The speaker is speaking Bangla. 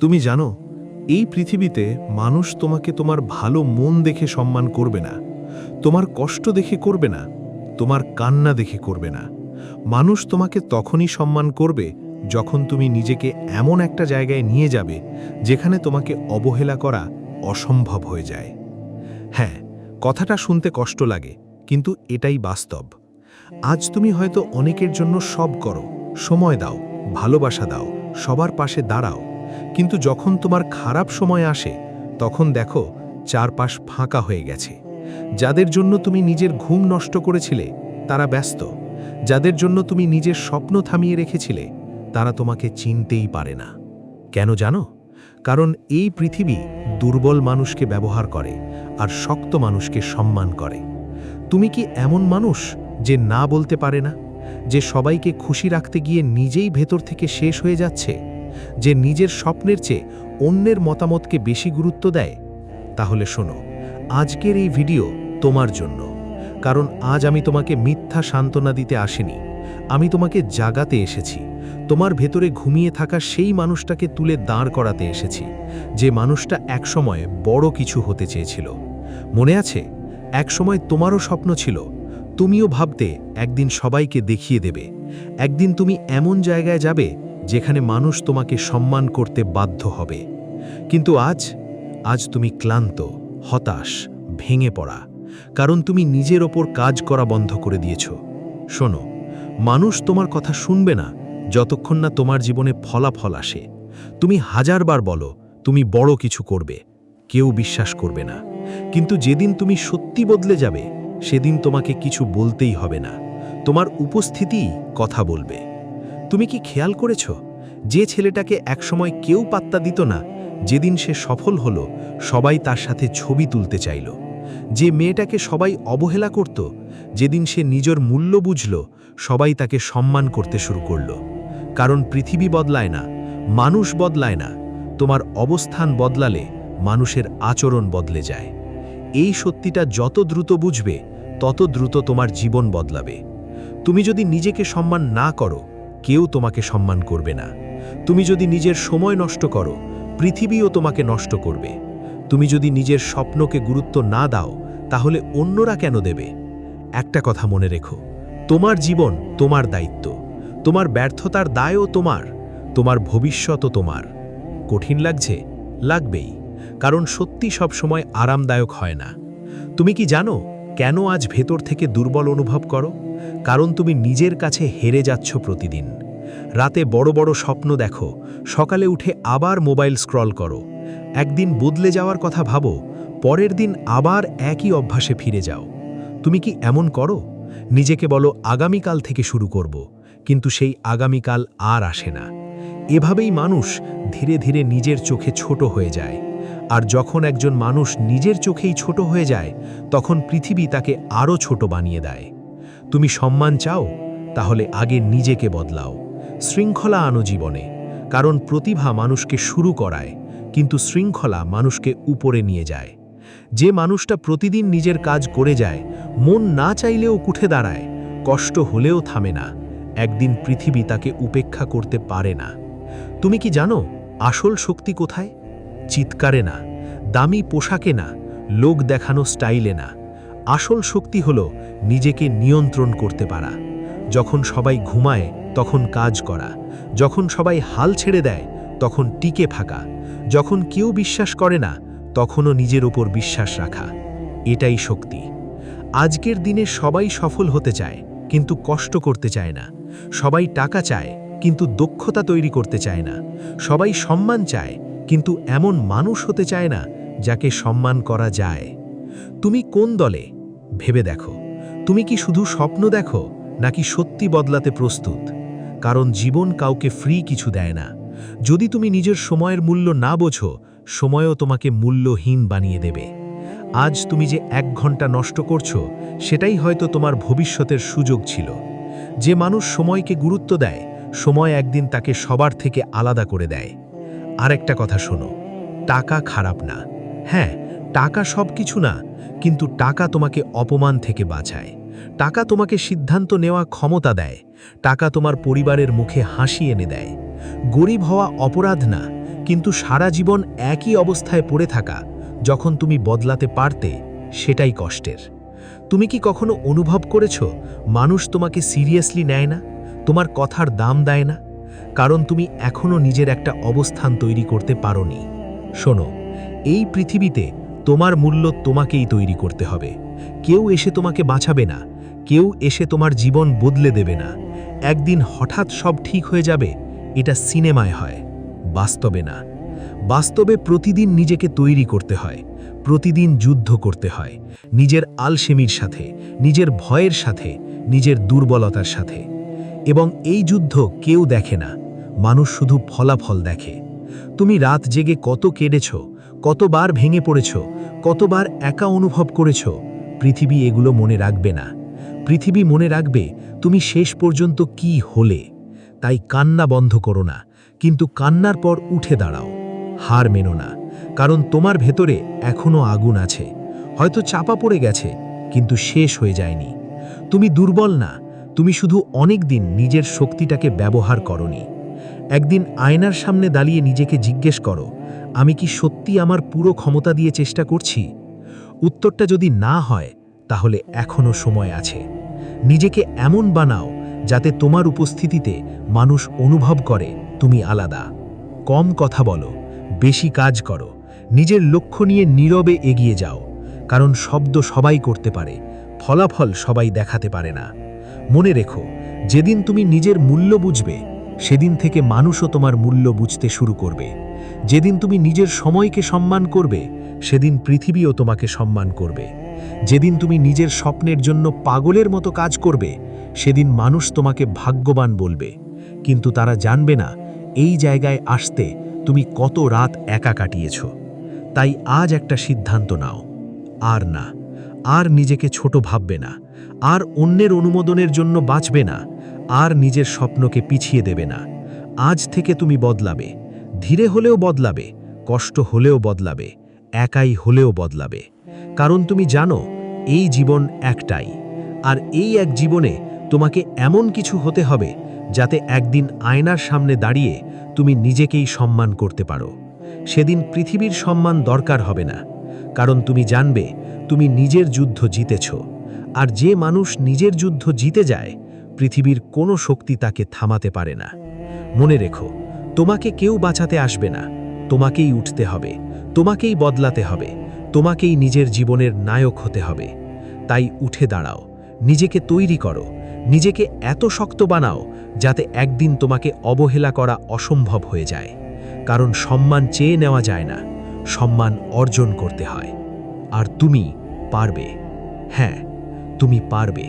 তুমি জানো, এই পৃথিবীতে মানুষ তোমাকে তোমার ভালো মন দেখে সম্মান করবে না, তোমার কষ্ট দেখে করবে না, তোমার কান্না দেখে করবে না। মানুষ তোমাকে তখনই সম্মান করবে যখন তুমি নিজেকে এমন একটা জায়গায় নিয়ে যাবে যেখানে তোমাকে অবহেলা করা অসম্ভব হয়ে যায়। হ্যাঁ, কথাটা শুনতে কষ্ট লাগে, কিন্তু এটাই বাস্তব। আজ তুমি হয়তো অনেকের জন্য সব করো, সময় দাও, ভালোবাসা দাও, সবার পাশে দাঁড়াও, কিন্তু যখন তোমার খারাপ সময় আসে তখন দেখো চারপাশ ফাঁকা হয়ে গেছে। যাদের জন্য তুমি নিজের ঘুম নষ্ট করেছিলে তারা ব্যস্ত, যাদের জন্য তুমি নিজের স্বপ্ন থামিয়ে রেখেছিলে তারা তোমাকে চিনতেই পারে না। কেন জানো? কারণ এই পৃথিবী দুর্বল মানুষকে ব্যবহার করে আর শক্ত মানুষকে সম্মান করে। তুমি কি এমন মানুষ যে না বলতে পারে না, যে সবাইকে খুশি রাখতে গিয়ে নিজেই ভেতর থেকে শেষ হয়ে যাচ্ছে, যে নিজের স্বপ্নের চেয়ে অন্যের মতামতকে বেশি গুরুত্ব দেয়? তাহলে শোনো, আজকের এই ভিডিও তোমার জন্য। কারণ আজ আমি তোমাকে মিথ্যা সান্ত্বনা দিতে আসিনি, আমি তোমাকে জাগাতে এসেছি। তোমার ভেতরে ঘুমিয়ে থাকা সেই মানুষটাকে তুলে দাঁড় করাতে এসেছি, যে মানুষটা একসময় বড় কিছু হতে চেয়েছিল। মনে আছে, একসময় তোমারও স্বপ্ন ছিল, তুমিও ভাবতে একদিন সবাইকে দেখিয়ে দেবে, একদিন তুমি এমন জায়গায় যাবে যেখানে মানুষ তোমাকে সম্মান করতে বাধ্য হবে। কিন্তু আজ তুমি ক্লান্ত, হতাশ, ভেঙে পড়া, কারণ তুমি নিজের ওপর কাজ করা বন্ধ করে দিয়েছ। শোনো, মানুষ তোমার কথা শুনবে না যতক্ষণ না তোমার জীবনে ফলাফল আসে। তুমি হাজারবার বলো তুমি বড় কিছু করবে, কেউ বিশ্বাস করবে না। কিন্তু যেদিন তুমি সত্যি বদলে যাবে সেদিন তোমাকে কিছু বলতেই হবে না, তোমার উপস্থিতিই কথা বলবে। তুমি কি খেয়াল করেছ, যে ছেলেটাকে একসময় কেউ পাত্তা দিত না, যেদিন সে সফল হলো সবাই তার সাথে ছবি তুলতে চাইল? যে মেয়েটাকে সবাই অবহেলা করত, যেদিন সে নিজের মূল্য বুঝল সবাই তাকে সম্মান করতে শুরু করল? কারণ পৃথিবী বদলায় না, মানুষ বদলায় না। তোমার অবস্থান বদলালে মানুষের আচরণ বদলে যায়। এই সত্যিটা যত দ্রুত বুঝবে তত দ্রুত তোমার জীবন বদলাবে। তুমি যদি নিজেকে সম্মান না করো, কেউ তোমাকে সম্মান করবে না। তুমি যদি নিজের সময় নষ্ট করো, পৃথিবীও তোমাকে নষ্ট করবে। তুমি যদি নিজের স্বপ্নকে গুরুত্ব না দাও, তাহলে অন্যরা কেন দেবে? একটা কথা মনে রেখো, তোমার জীবন তোমার দায়িত্ব, তোমার ব্যর্থতার দায়ও তোমার, তোমার ভবিষ্যতও তোমার। কঠিন লাগছে? লাগবেই, কারণ সত্যি সব সময় আরামদায়ক হয় না। তুমি কি জানো কেন আজ ভেতর থেকে দুর্বল অনুভব করো? কারণ তুমি নিজের কাছে হেরে যাচ্ছ প্রতিদিন। রাতে বড় বড় স্বপ্ন দেখো, সকালে উঠে আবার মোবাইল স্ক্রল করো। একদিন বদলে যাওয়ার কথা ভাবো, পরের দিন আবার একই অভ্যাসে ফিরে যাও। তুমি কি এমন করো? নিজেকে বলো আগামীকাল থেকে শুরু করব, কিন্তু সেই আগামীকাল আর আসে না। এভাবেই মানুষ ধীরে ধীরে নিজের চোখে ছোট হয়ে যায়। আর যখন একজন মানুষ নিজের চোখেই ছোট হয়ে যায়, তখন পৃথিবী তাকে আরও ছোট বানিয়ে দেয়। তুমি সম্মান চাও? তাহলে আগে নিজেকে বদলাও। শৃঙ্খলা আনো জীবনে, কারণ প্রতিভা মানুষকে শুরু করায়, কিন্তু শৃঙ্খলা মানুষকে উপরে নিয়ে যায়। যে মানুষটা প্রতিদিন নিজের কাজ করে যায়, মন না চাইলেও উঠে দাঁড়ায়, কষ্ট হলেও থামে না, একদিন পৃথিবী তাকে উপেক্ষা করতে পারে না। তুমি কি জানো আসল শক্তি কোথায়? চিৎকারে না, দামি পোশাকে না, লোক দেখানো স্টাইলে না। আসল শক্তি হলো নিজেকে নিয়ন্ত্রণ করতে পারা। যখন সবাই ঘুমায় তখন কাজ করা, যখন সবাই হাল ছেড়ে দেয় তখন টিকে থাকা, যখন কেউ বিশ্বাস করে না তখনও নিজের উপর বিশ্বাস রাখা। এটাই শক্তি। আজকের দিনে সবাই সফল হতে চায় কিন্তু কষ্ট করতে চায় না। সবাই টাকা চায় কিন্তু দক্ষতা তৈরি করতে চায় না। সবাই সম্মান চায় কিন্তু এমন মানুষ হতে চায় না যাকে সম্মান করা যায়। তুমি কোন দলে? ভেবে দেখো। তুমি কি শুধু স্বপ্ন দেখো নাকি সত্যি বদলাতে প্রস্তুত? কারণ জীবন কাউকে ফ্রি কিছু দেয় না। যদি তুমি নিজের সময়ের মূল্য না বোঝো, সময়ও তোমাকে মূল্যহীন বানিয়ে দেবে। আজ তুমি যে 1 ঘন্টা নষ্ট করছো, সেটাই হয়তো তোমার ভবিষ্যতের সুযোগ ছিল। যে মানুষ সময়কে গুরুত্ব দেয়, সময় একদিন তাকে সবার থেকে আলাদা করে দেয়। আরেকটা কথা শোনো, টাকা খারাপ না। হ্যাঁ, টাকা সব কিছু না, কিন্তু টাকা তোমাকে অপমান থেকে বাঁচায়। টাকা তোমাকে সিদ্ধান্ত নেওয়া ক্ষমতা দেয়। টাকা তোমার পরিবারের মুখে হাসি এনে দেয়। গরিব হওয়া অপরাধ না, কিন্তু সারা জীবন একই অবস্থায় পড়ে থাকা, যখন তুমি বদলাতে পারতে, সেটাই কষ্টের। তুমি কি কখনো অনুভব করেছ মানুষ তোমাকে সিরিয়াসলি নেয় না, তোমার কথার দাম দেয় না? কারণ তুমি এখনো নিজের একটা অবস্থান তৈরি করতে পারোনি। শোনো, এই পৃথিবীতে তোমার মূল্য তোমাকেই তৈরি করতে হবে। কেউ এসে তোমাকে বাঁচাবে না, কেউ এসে তোমার জীবন বদলে দেবে না। একদিন হঠাৎ সব ঠিক হয়ে যাবে, এটা সিনেমায় হয়, বাস্তবে না। বাস্তবে প্রতিদিন নিজেকে তৈরি করতে হয়, প্রতিদিন যুদ্ধ করতে হয়, নিজের আলসেমির সাথে, নিজের ভয়ের সাথে, নিজের দুর্বলতার সাথে। এবং এই যুদ্ধ কেউ দেখে না, মানুষ শুধু ফলাফল দেখে। তুমি রাত জেগে কত কেঁদেছ, কতবার ভেঙে পড়েছ, কতবার একা অনুভব করেছ, পৃথিবী এগুলো মনে রাখবে না। পৃথিবী মনে রাখবে তুমি শেষ পর্যন্ত কি হলে। তাই কান্না বন্ধ করো না, কিন্তু কান্নার পর উঠে দাঁড়াও। হার মেনো না, কারণ তোমার ভেতরে এখনো আগুন আছে। হয়তো চাপা পড়ে গেছে, কিন্তু শেষ হয়ে যায়নি। তুমি দুর্বল না, তুমি শুধু অনেক দিন নিজের শক্তিটাকে ব্যবহার করনি। একদিন আয়নার সামনে দাঁড়িয়ে নিজেকে জিজ্ঞেস করো, আমি কি সত্যি আমার পুরো ক্ষমতা দিয়ে চেষ্টা করছি? উত্তরটা যদি না হয়, তাহলে এখনো সময় আছে। নিজেকে এমন বানাও যাতে তোমার উপস্থিতিতে মানুষ অনুভব করে তুমি আলাদা। কম কথা বলো, বেশি কাজ করো, নিজের লক্ষ্য নিয়ে নীরবে এগিয়ে যাও। কারণ শব্দ সবাই করতে পারে, ফলাফল সবাই দেখাতে পারে না। মনে রেখো, যেদিন তুমি নিজের মূল্য বুঝবে, সেদিন থেকে মানুষও তোমার মূল্য বুঝতে শুরু করবে। যেদিন তুমি নিজের সময়কে সম্মান করবে, সেদিন পৃথিবীও তোমাকে সম্মান করবে। যেদিন তুমি নিজের স্বপ্নের জন্য পাগলের মতো কাজ করবে, সেদিন মানুষ তোমাকে ভাগ্যবান বলবে। কিন্তু তারা জানবে না এই জায়গায় আসতে তুমি কত রাত একা কাটিয়েছ। তাই আজ একটা সিদ্ধান্ত নাও, আর না, আর নিজেকে ছোট ভাববে না, আর অন্যের অনুমোদনের জন্য বাঁচবে না, আর নিজের স্বপ্নকে পিছিয়ে দেবে না। আজ থেকে তুমি বদলাবে, ধীরে হলেও বদলাবে, কষ্ট হলেও বদলাবে, একাই হলেও বদলাবে। কারণ তুমি জানো এই জীবন একটাই, আর এই এক জীবনে তোমাকে এমন কিছু হতে হবে যাতে একদিন আয়নার সামনে দাঁড়িয়ে তুমি নিজেকেই সম্মান করতে পারো। সেদিন পৃথিবীর সম্মান দরকার হবে না, কারণ তুমি জানবে তুমি নিজের যুদ্ধ জিতেছ। আর যে মানুষ নিজের যুদ্ধ জিতে যায়, পৃথিবীর কোনো শক্তি তাকে থামাতে পারে না। মনে রেখো, তোমাকে কেউ বাঁচাতে আসবে না, তোমাকেই উঠতে হবে, তোমাকেই বদলাতে হবে, তোমাকেই নিজের জীবনের নায়ক হতে হবে। তাই উঠে দাঁড়াও, নিজেকে তৈরি করো, নিজেকে এত শক্ত বানাও যাতে একদিন তোমাকে অবহেলা করা অসম্ভব হয়ে যায়। কারণ সম্মান চেয়ে নেওয়া যায় না, সম্মান অর্জন করতে হয়। আর তুমি পারবে, হ্যাঁ, তুমি পারবে।